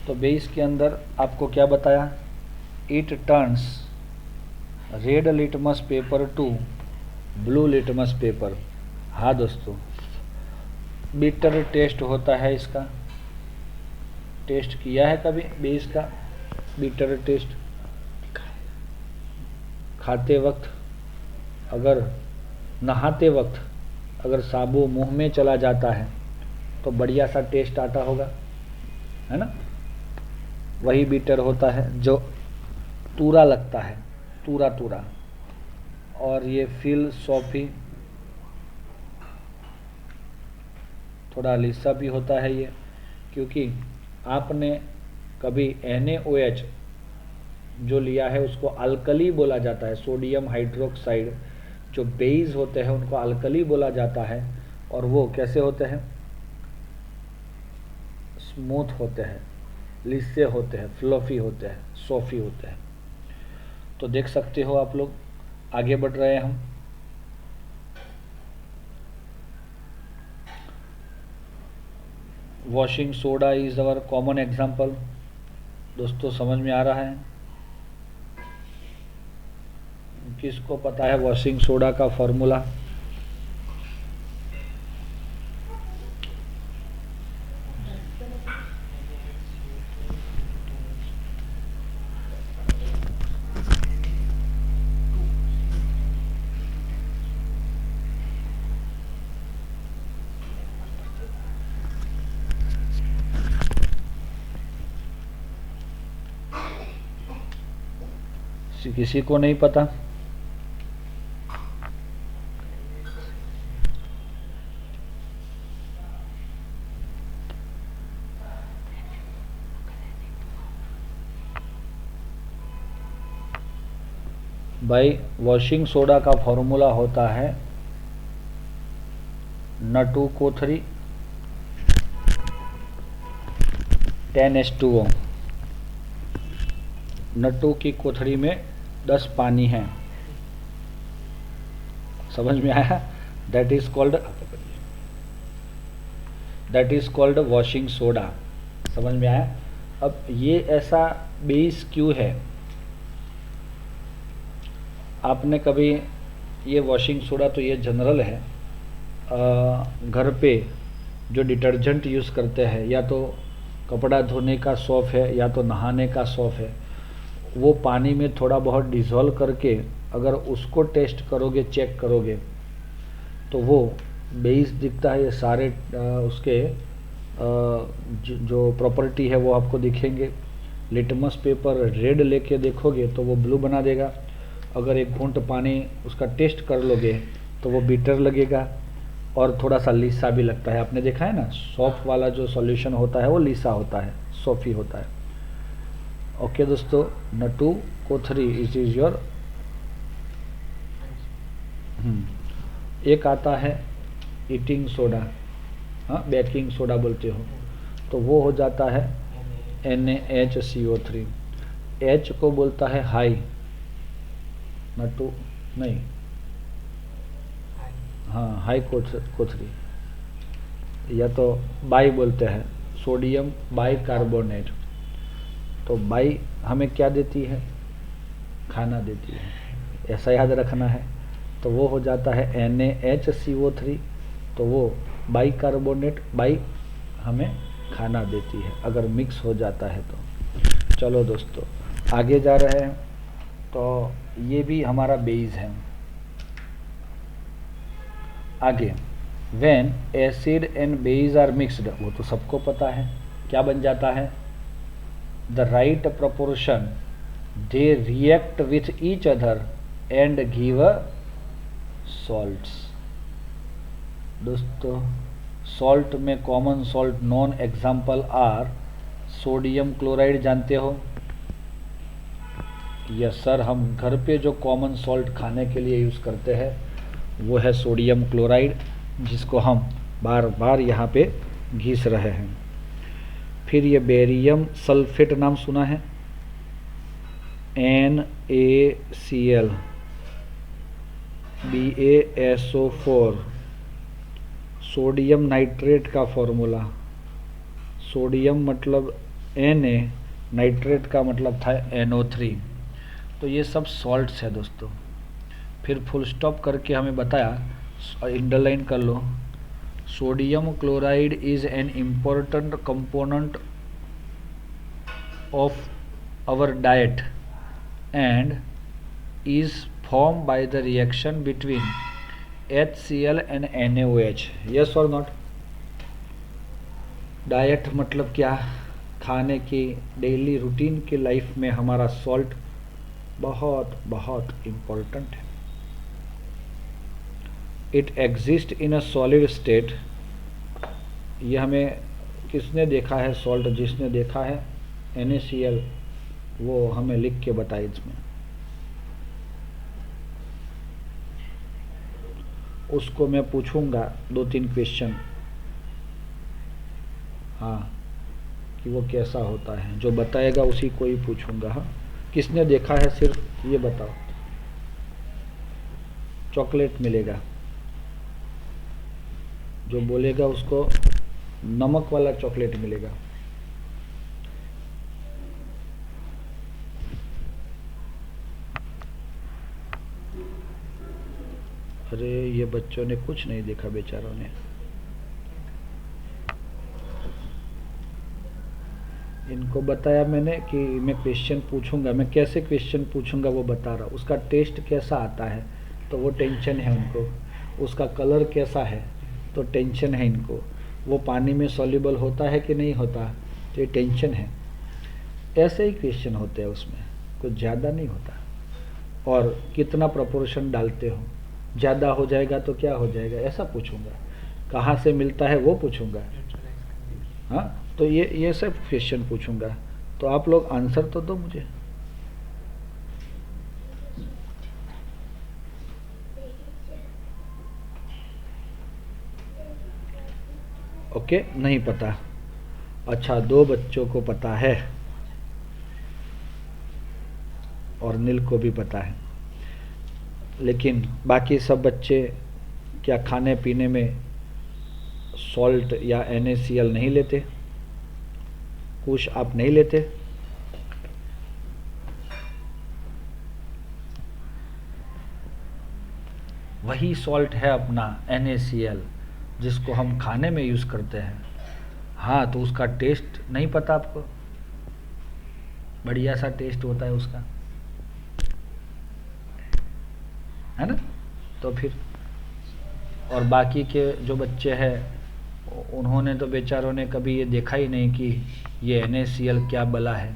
तो बेस के अंदर आपको क्या बताया, it turns red litmus paper two blue litmus paper. हाँ दोस्तों, बिटर टेस्ट होता है इसका, टेस्ट किया है कभी बेस का? बिटर टेस्ट खाते वक्त, अगर नहाते वक्त अगर साबु मुंह में चला जाता है तो बढ़िया सा टेस्ट आता होगा, है ना? वही बिटर होता है जो तूरा लगता है, तूरा तूरा। और ये फिल सॉफी थोड़ा लिस्सा भी होता है ये, क्योंकि आपने कभी NaOH जो लिया है उसको अल्कली बोला जाता है। सोडियम हाइड्रोक्साइड जो बेस होते हैं उनको अल्कली बोला जाता है, और वो कैसे होते हैं? स्मूथ होते हैं, लिस्से होते हैं, फ्लफी होते हैं, सॉफी होते हैं। तो देख सकते हो आप लोग, आगे बढ़ रहे हैं हम। Washing soda is our common example. दोस्तों समझ में आ रहा है? किसको पता है वॉशिंग सोडा का फॉर्मूला? किसी को नहीं पता? भाई वॉशिंग सोडा का फॉर्मूला होता है N2CO3 10H2O। N2 की कोथड़ी में 10 पानी है, समझ में आया? That is called washing soda. समझ में आया? अब ये ऐसा बेस क्यों है? आपने कभी ये वॉशिंग सोडा तो ये जनरल है, घर पे जो डिटर्जेंट यूज़ करते हैं, या तो कपड़ा धोने का सौफ है या तो नहाने का सौफ है, वो पानी में थोड़ा बहुत डिज़ोल्व करके अगर उसको टेस्ट करोगे, चेक करोगे, तो वो बेस दिखता है। ये सारे उसके जो प्रॉपर्टी है वो आपको दिखेंगे। लिटमस पेपर रेड लेके देखोगे तो वो ब्लू बना देगा। अगर एक घूंट पानी उसका टेस्ट कर लोगे तो वो बिटर लगेगा और थोड़ा सा लीसा भी लगता है। आपने देखा है ना, सॉफ्ट वाला जो सॉल्यूशन होता है वो लीसा होता है, सॉफी होता है। ओके दोस्तों, नटू कोथरी इज योर। एक आता है ईटिंग सोडा, हाँ बेकिंग सोडा बोलते हो, तो वो हो जाता है NaHCO3। H को बोलता है हाई, नटू नहीं, हाँ हाई कोथरी, या तो बाई बोलते हैं, सोडियम बाई कार्बोनेट। तो बाई हमें क्या देती है, खाना देती है, ऐसा याद रखना है। तो वो हो जाता है NaHCO3, तो वो बाई कार्बोनेट, बाई हमें खाना देती है अगर मिक्स हो जाता है तो। चलो दोस्तों आगे जा रहे हैं। तो ये भी हमारा बेस है। आगे, when acid and base are mixed, वो तो सबको पता है, क्या बन जाता है, the right proportion they react with each other and give a salts. दोस्तों सॉल्ट में common salt known example are sodium chloride, जानते हो? यस सर, हम घर पे जो कॉमन सॉल्ट खाने के लिए यूज़ करते हैं वो है सोडियम क्लोराइड, जिसको हम बार बार यहाँ पे घिस रहे हैं। फिर ये बेरियम सल्फेट नाम सुना है, NaCl BaSO4, सोडियम नाइट्रेट का फॉर्मूला, सोडियम मतलब Na, नाइट्रेट का मतलब था NO3। तो ये सब सॉल्ट्स है दोस्तों। फिर फुल स्टॉप करके हमें बताया, अंडरलाइन कर लो, sodium chloride is an important component of our diet and is form by the reaction between HCl and NaOH। Yes और नॉट? डाइट मतलब क्या, खाने की डेली रूटीन की लाइफ में हमारा सॉल्ट बहुत बहुत इम्पोर्टेंट है। It exist in a solid state. ये हमें किसने देखा है सॉल्ट, जिसने देखा है NaCl, वो हमें लिख के बताए इसमें। उसको मैं पूछूंगा 2-3 क्वेश्चन, हाँ, कि वो कैसा होता है, जो बताएगा उसी को ही पूछूंगा। हाँ, किसने देखा है सिर्फ ये बताओ। चॉकलेट मिलेगा, जो बोलेगा उसको नमक वाला चॉकलेट मिलेगा। अरे ये बच्चों ने कुछ नहीं देखा बेचारों ने। इनको बताया मैंने कि मैं क्वेश्चन पूछूंगा, मैं कैसे क्वेश्चन पूछूंगा वो बता रहा, उसका टेस्ट कैसा आता है तो वो टेंशन है उनको, उसका कलर कैसा है तो टेंशन है इनको, वो पानी में सॉल्युबल होता है कि नहीं होता तो ये टेंशन है। ऐसे ही क्वेश्चन होते हैं, उसमें कुछ ज़्यादा नहीं होता। और कितना प्रोपोर्शन डालते हो, ज़्यादा हो जाएगा तो क्या हो जाएगा, ऐसा पूछूंगा। कहाँ से मिलता है वो पूछूंगा। हाँ, तो ये सब क्वेश्चन पूछूंगा, तो आप लोग आंसर तो दो मुझे। ओके, नहीं पता, अच्छा 2 बच्चों को पता है और नील को भी पता है, लेकिन बाकी सब बच्चे क्या खाने पीने में सॉल्ट या NaCl नहीं लेते? कुछ आप नहीं लेते? वही सॉल्ट है अपना NaCl, जिसको हम खाने में यूज़ करते हैं। हाँ, तो उसका टेस्ट नहीं पता आपको? बढ़िया सा टेस्ट होता है उसका, है ना? तो फिर और बाकी के जो बच्चे हैं उन्होंने तो बेचारों ने कभी ये देखा ही नहीं कि ये NaCl क्या बला है।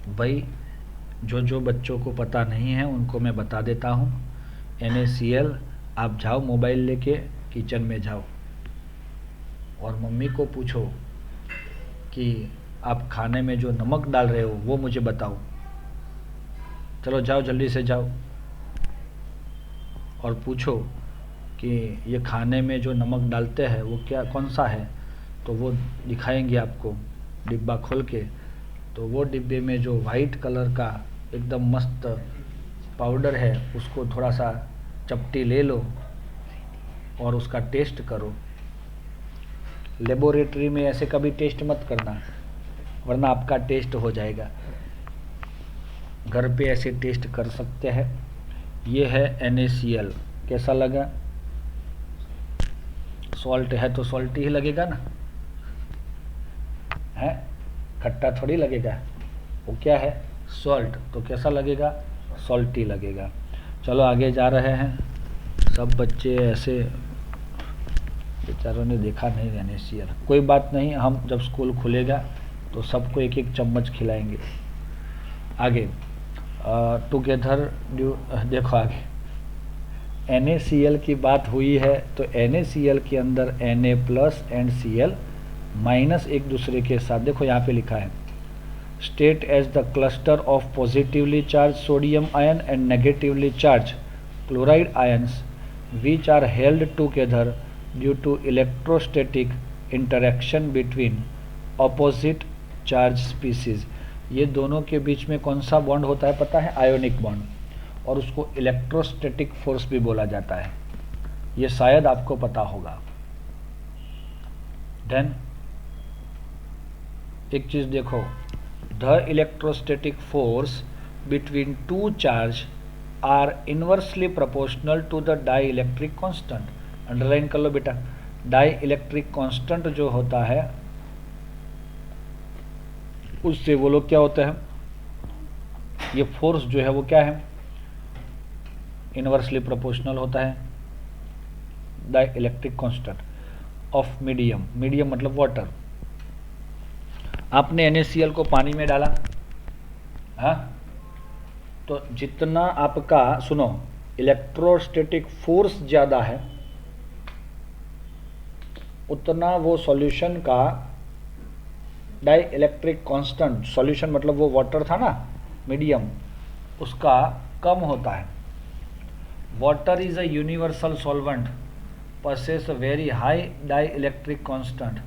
भाई जो जो बच्चों को पता नहीं है उनको मैं बता देता हूँ। NaCl, आप जाओ मोबाइल लेके किचन में जाओ और मम्मी को पूछो कि आप खाने में जो नमक डाल रहे हो वो मुझे बताओ। चलो जाओ, जल्दी से जाओ और पूछो कि ये खाने में जो नमक डालते हैं वो क्या, कौन सा है। तो वो दिखाएंगे आपको डिब्बा खोल के। तो वो डिब्बे में जो वाइट कलर का एकदम मस्त पाउडर है, उसको थोड़ा सा चपटी ले लो और उसका टेस्ट करो। लेबोरेटरी में ऐसे कभी टेस्ट मत करना, वरना आपका टेस्ट हो जाएगा। घर पे ऐसे टेस्ट कर सकते हैं। ये है NaCl, कैसा लगा? सॉल्ट है तो सॉल्टी ही लगेगा ना, है? खट्टा थोड़ी लगेगा। वो क्या है? सॉल्ट। तो कैसा लगेगा? सॉल्टी लगेगा। चलो आगे जा रहे हैं। सब बच्चे ऐसे बेचारों ने देखा नहीं NaCl। कोई बात नहीं, हम जब स्कूल खुलेगा तो सबको एक एक चम्मच खिलाएंगे। आगे टुगेदर देखो आगे NaCl की बात हुई है तो NaCl के अंदर Na+ एंड Cl- एक दूसरे के साथ, देखो यहाँ पे लिखा है state as the cluster of positively charge sodium ion and negatively charge chloride ions which are held together due to electrostatic interaction between opposite charge species. ये दोनों के बीच में कौन सा बॉन्ड होता है पता है? आयोनिक बॉन्ड, और उसको इलेक्ट्रोस्टैटिक फोर्स भी बोला जाता है। ये शायद आपको पता होगा। देन एक चीज देखो, the electrostatic force between two charge are inversely proportional to the dielectric constant. Underline कर लो बेटा, डाई इलेक्ट्रिक कॉन्स्टेंट जो होता है उससे वो लोग क्या होता है, ये फोर्स जो है वो क्या है? इनवर्सली प्रोपोर्शनल होता है dielectric constant of medium. Medium मतलब वाटर। आपने NaCl को पानी में डाला, हाँ, तो जितना आपका, सुनो, इलेक्ट्रोस्टैटिक फोर्स ज्यादा है उतना वो सॉल्यूशन का डाई इलेक्ट्रिक कांस्टेंट, सॉल्यूशन मतलब वो वाटर था ना, मीडियम, उसका कम होता है। Water is a universal solvent possess a very high dielectric constant।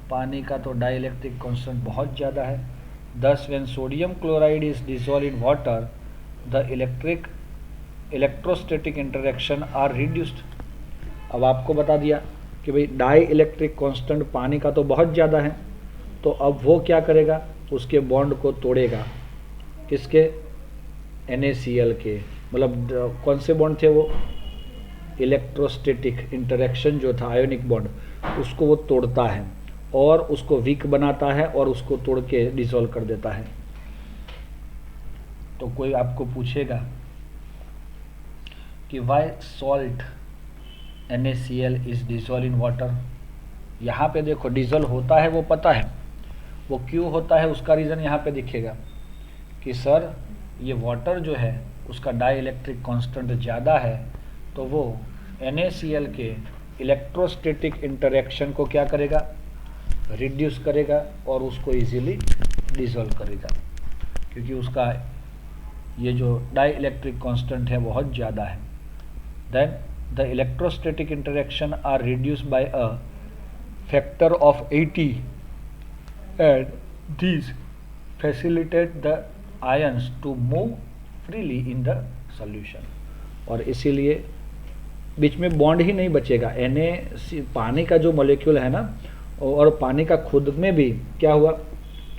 पानी का तो डाइलेक्ट्रिक कांस्टेंट बहुत ज़्यादा है। Thus when sodium chloride is dissolved in water, the electrostatic interaction are reduced। अब आपको बता दिया कि भाई डाई इलेक्ट्रिक कांस्टेंट पानी का तो बहुत ज़्यादा है, तो अब वो क्या करेगा? उसके बॉन्ड को तोड़ेगा। किसके? NaCl के। मतलब कौन से बॉन्ड थे वो? इलेक्ट्रोस्टैटिक इंटरेक्शन जो था, आयोनिक बॉन्ड, उसको वो तोड़ता है और उसको वीक बनाता है और उसको तोड़ के डिसॉल्व कर देता है। तो कोई आपको पूछेगा कि why salt NaCl is dissolve in water. यहाँ पे देखो डिसॉल्व होता है वो पता है, वो क्यों होता है उसका रीज़न यहाँ पे दिखेगा कि सर ये वाटर जो है उसका डाई इलेक्ट्रिक कॉन्स्टेंट ज़्यादा है, तो वो NaCl के इलेक्ट्रोस्टैटिक इंटरेक्शन को क्या करेगा? रिड्यूस करेगा और उसको इजीली डिसॉल्व करेगा, क्योंकि उसका ये जो डाई इलेक्ट्रिक कॉन्स्टेंट है बहुत ज़्यादा है। Then the electrostatic interaction are reduce by a factor of 80 and this facilitate the ions to move freely in the solution. और इसीलिए बीच में बॉन्ड ही नहीं बचेगा। पानी का जो मॉलिक्यूल है ना, और पानी का खुद में भी क्या हुआ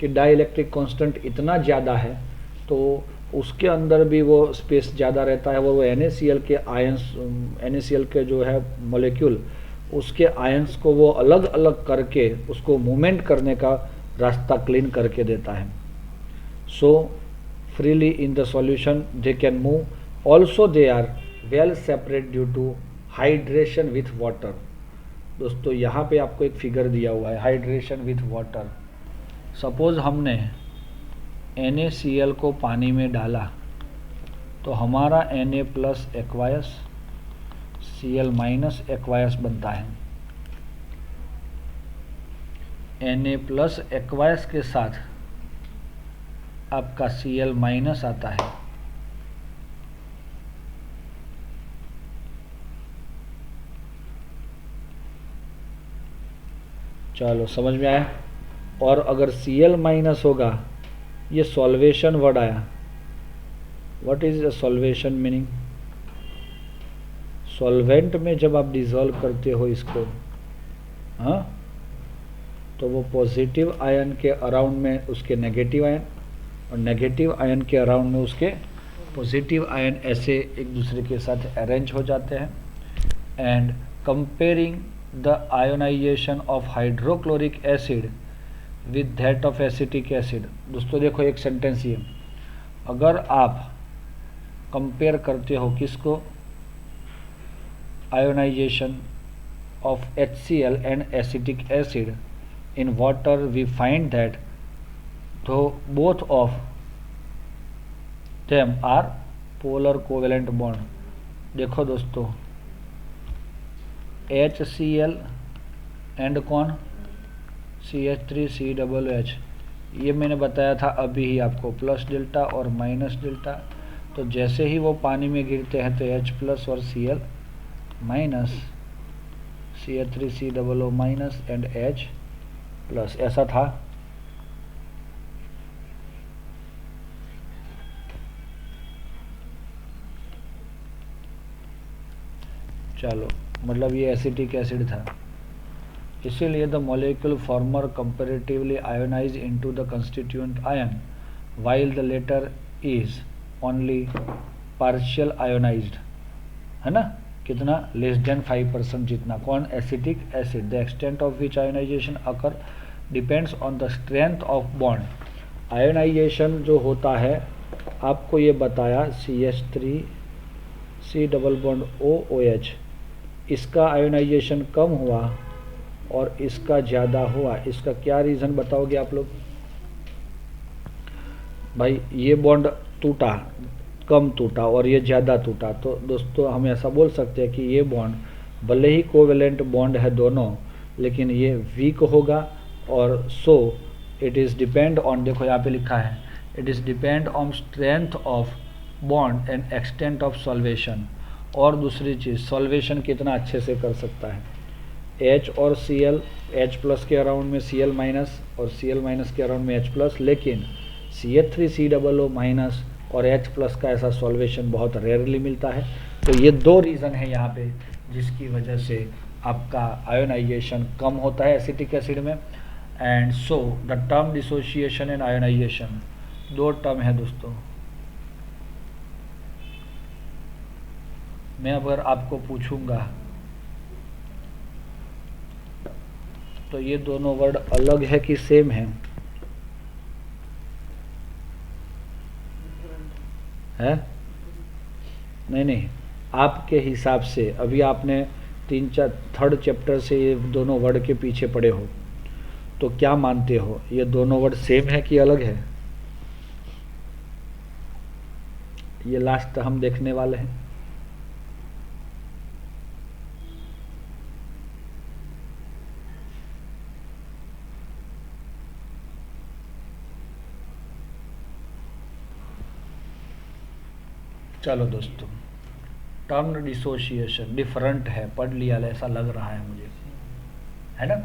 कि डाई इलेक्ट्रिक कांस्टेंट इतना ज़्यादा है तो उसके अंदर भी वो स्पेस ज़्यादा रहता है। वो NaCl के आयंस, NaCl के जो है मॉलिक्यूल, उसके आयंस को वो अलग अलग करके उसको मूवमेंट करने का रास्ता क्लीन करके देता है। So freely in the solution they can move. Also they are well separate due to hydration with water. दोस्तों यहाँ पे आपको एक फिगर दिया हुआ है, हाइड्रेशन विथ वाटर। सपोज हमने NaCl को पानी में डाला तो हमारा Na+ एक्वायस Cl- एक्वायस बनता है। Na प्लस एक्वायस के साथ आपका Cl माइनस आता है। चलो समझ में आया। और अगर Cl माइनस होगा, ये सॉल्वेशन वर्ड आया। What is the solvation meaning? Solvent में जब आप डिसॉल्व करते हो इसको, हाँ, तो वो पॉजिटिव आयन के अराउंड में उसके नेगेटिव आयन और नेगेटिव आयन के अराउंड में उसके पॉजिटिव आयन ऐसे एक दूसरे के साथ अरेंज हो जाते हैं। And comparing the ionization of hydrochloric acid with that of acetic acid. दोस्तों देखो एक सेंटेंस ये, अगर आप कंपेयर करते हो किसको, ionisation of HCl and acetic acid in water, we find that though both of them are polar covalent bond। देखो दोस्तों, HCl एंड कौन, CH3COOH, ये मैंने बताया था अभी ही आपको, प्लस डेल्टा और माइनस डेल्टा। तो जैसे ही वो पानी में गिरते हैं तो H प्लस और Cl minus, CH3COO minus and H plus, ऐसा था। चलो मतलब ये एसिटिक एसिड था, इसीलिए the molecule former comparatively ionize into the constituent ion while the latter is only partial ionized, है ना, कितना, लेस देन 5% जितना। कौन, acetic acid. The extent of which ionization occur depends on the strength of bond. Ionization जो होता है आपको ये बताया, CH3C डबल बॉन्ड OOH, इसका आयोनाइजेशन कम हुआ और इसका ज़्यादा हुआ, इसका क्या रीज़न बताओगे आप लोग? भाई ये बॉन्ड टूटा, कम टूटा और ये ज़्यादा टूटा, तो दोस्तों हम ऐसा बोल सकते हैं कि ये बॉन्ड भले ही कोवेलेंट बॉन्ड है दोनों, लेकिन ये वीक होगा। और so it is depend on, देखो यहाँ पे लिखा है, it is depend on strength of bond and extent of solvation. और दूसरी चीज़, सॉल्वेशन कितना अच्छे से कर सकता है। H और Cl, H प्लस के अराउंड में Cl माइनस और Cl माइनस के अराउंड में H प्लस, लेकिन CH3COO माइनस और H प्लस का ऐसा सॉल्वेशन बहुत रेयरली मिलता है। तो ये दो रीज़न है यहाँ पे जिसकी वजह से आपका आयोनाइजेशन कम होता है एसिटिक एसिड में। And so the term dissociation and ionization, दो टर्म है दोस्तों। मैं अगर आपको पूछूंगा तो ये दोनों वर्ड अलग है कि सेम है? है? नहीं, आपके हिसाब से अभी आपने 3-4 चैप्टर से ये दोनों वर्ड के पीछे पड़े हो, तो क्या मानते हो, ये दोनों वर्ड सेम है कि अलग है? ये लास्ट हम देखने वाले हैं। चलो दोस्तों, टर्म डिसोसिएशन डिफरेंट है, पढ़ लिया ऐसा लग रहा है मुझे, है ना।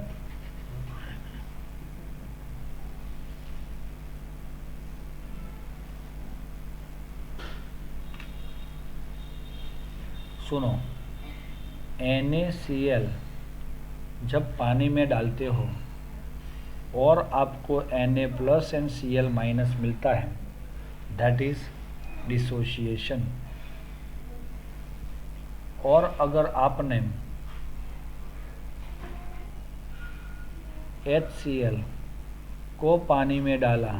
सुनो, NaCl जब पानी में डालते हो और आपको Na plus and Cl minus मिलता है, दैट इज डिसोसिएशन। और अगर आपने HCl को पानी में डाला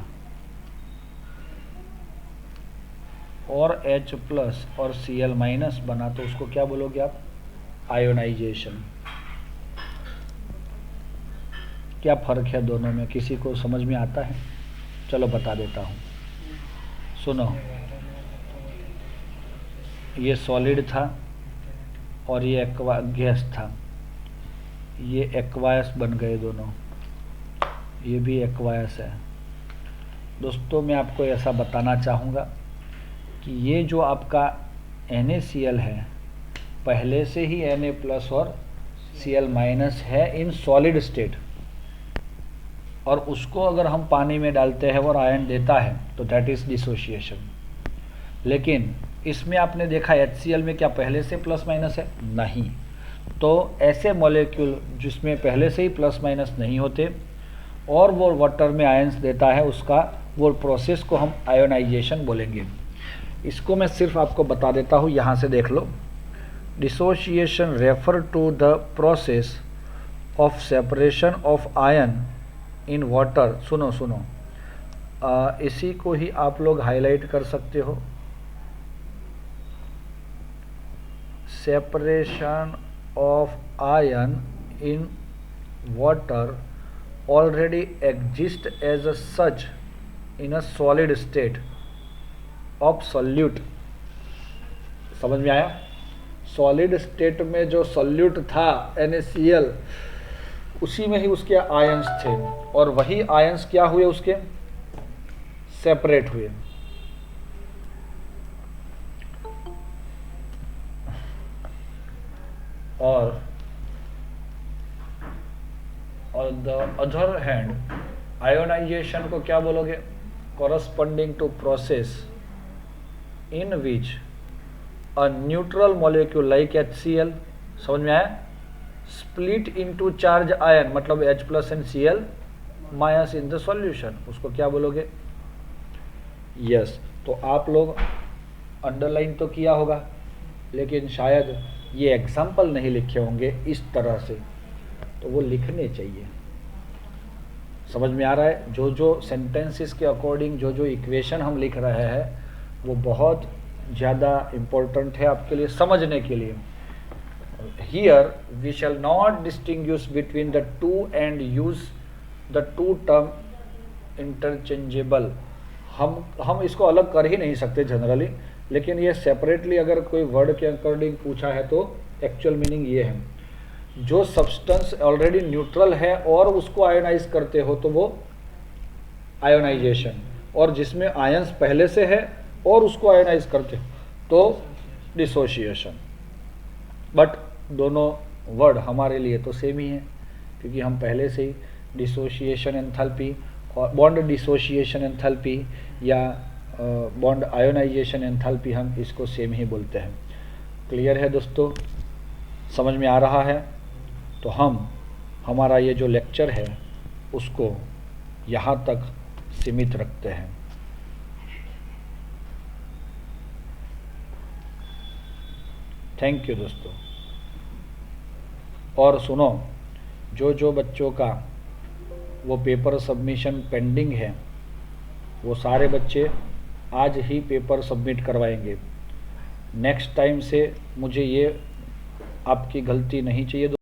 और H प्लस और Cl माइनस बना, तो उसको क्या बोलोगे आप? आयोनाइजेशन। क्या फर्क है दोनों में, किसी को समझ में आता है? चलो बता देता हूँ, सुनो। ये सॉलिड था और ये गैस था, ये एक्वायस बन गए दोनों। ये भी एक्वायस है। दोस्तों मैं आपको ऐसा बताना चाहूँगा कि ये जो आपका NaCl है पहले से ही Na+ और Cl- है इन सॉलिड स्टेट, और उसको अगर हम पानी में डालते हैं और आयन देता है तो दैट इज़ डिसोशिएशन। लेकिन इसमें आपने देखा HCl में क्या पहले से +- है? नहीं। तो ऐसे मॉलिक्यूल जिसमें पहले से ही +- नहीं होते और वो वाटर में आयंस देता है, उसका वो प्रोसेस को हम आयोनाइजेशन बोलेंगे। इसको मैं सिर्फ आपको बता देता हूँ, यहाँ से देख लो। Dissociation refer to the process of separation of ion in water. सुनो सुनो, इसी को ही आप लोग हाईलाइट कर सकते हो। Separation of ion in water already exist as a such in a solid state of solute। समझ में आया? सॉलिड स्टेट में जो सॉल्यूट था NaCl, उसी में ही उसके आयंस थे, और वही आयंस क्या हुए, उसके सेपरेट हुए। और on the other hand ionization को क्या बोलोगे? Corresponding to process in which a neutral molecule like HCl, समझ में आया, स्प्लिट इनटू चार्ज आयन, मतलब H+ and Cl minus in the solution, उसको क्या बोलोगे? यस। तो आप लोग अंडरलाइन तो किया होगा, लेकिन शायद ये एग्जाम्पल नहीं लिखे होंगे इस तरह से, तो वो लिखने चाहिए। समझ में आ रहा है? जो जो सेंटेंसेस के अकॉर्डिंग जो जो इक्वेशन हम लिख रहे हैं वो बहुत ज़्यादा इम्पोर्टेंट है आपके लिए समझने के लिए। Here we shall not distinguish between the two and use the two term interchangeable. हम इसको अलग कर ही नहीं सकते जनरली, लेकिन ये सेपरेटली अगर कोई वर्ड के अकॉर्डिंग पूछा है तो एक्चुअल मीनिंग ये है, जो सब्सटेंस ऑलरेडी न्यूट्रल है और उसको आयोनाइज करते हो तो वो आयोनाइजेशन, और जिसमें आयंस पहले से है और उसको आयोनाइज करते हो तो डिसोशिएशन। बट दोनों वर्ड हमारे लिए तो सेम ही है, क्योंकि हम पहले से ही डिसोशिएशन एंथैल्पी और बॉन्ड डिसोशिएशन एंथैल्पी या बॉन्ड आयोनाइजेशन एंथैल्पी हम इसको सेम ही बोलते हैं। क्लियर है दोस्तों? समझ में आ रहा है? तो हमारा ये जो लेक्चर है उसको यहाँ तक सीमित रखते हैं। थैंक यू दोस्तों। और सुनो, जो जो बच्चों का वो पेपर सबमिशन पेंडिंग है वो सारे बच्चे आज ही पेपर सबमिट करवाएंगे। नेक्स्ट टाइम से मुझे ये आपकी गलती नहीं चाहिए।